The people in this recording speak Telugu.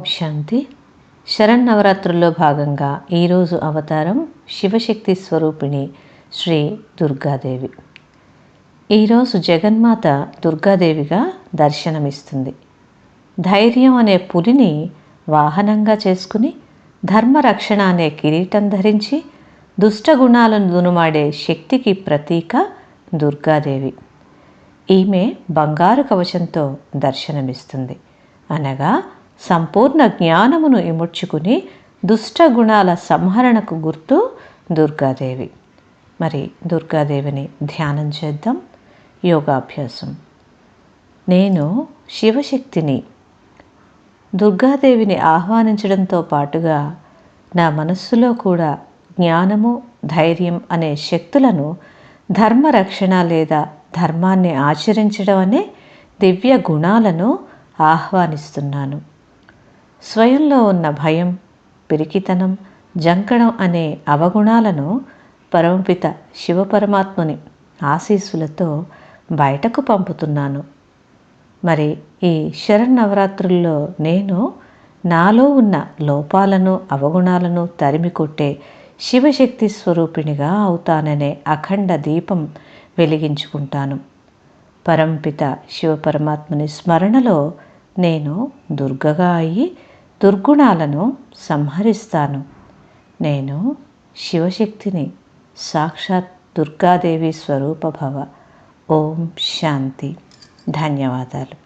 శాంతి. శరన్నవరాత్రుల్లో భాగంగా ఈరోజు అవతారం శివశక్తి స్వరూపిణి శ్రీ దుర్గాదేవి. ఈరోజు జగన్మాత దుర్గాదేవిగా దర్శనమిస్తుంది. ధైర్యం అనే పులిని వాహనంగా చేసుకుని, ధర్మరక్షణ అనే కిరీటం ధరించి దుష్టగుణాలను దునుమాడే శక్తికి ప్రతీక దుర్గాదేవి. ఈమె బంగారు కవచంతో దర్శనమిస్తుంది. అనగా సంపూర్ణ జ్ఞానమును ఇముడ్చుకుని దుష్టగుణాల సంహరణకు గుర్తు దుర్గాదేవి. మరి దుర్గాదేవిని ధ్యానం చేద్దాం. యోగాభ్యాసం. నేను శివశక్తిని. దుర్గాదేవిని ఆహ్వానించడంతో పాటుగా నా మనస్సులో కూడా జ్ఞానము, ధైర్యం అనే శక్తులను ధర్మరక్షణ లేదా ధర్మాన్ని ఆచరించడం అనే దివ్య గుణాలను ఆహ్వానిస్తున్నాను. స్వయంలో ఉన్న భయం, పిరికితనం, జంకడం అనే అవగుణాలను పరమపిత శివపరమాత్ముని ఆశీస్సులతో బయటకు పంపుతున్నాను. మరి ఈ శరన్నవరాత్రుల్లో నేను నాలో ఉన్న లోపాలను, అవగుణాలను తరిమికొట్టే శివశక్తి స్వరూపిణిగా అవుతాననే అఖండ దీపం వెలిగించుకుంటాను. పరంపిత శివపరమాత్ముని స్మరణలో నేను దుర్గగా అయి దుర్గుణాలను సంహరిస్తాను. నేను శివశక్తిని. సాక్షాత్ దుర్గాదేవి స్వరూపభవ. ఓం శాంతి. ధన్యవాదాలు.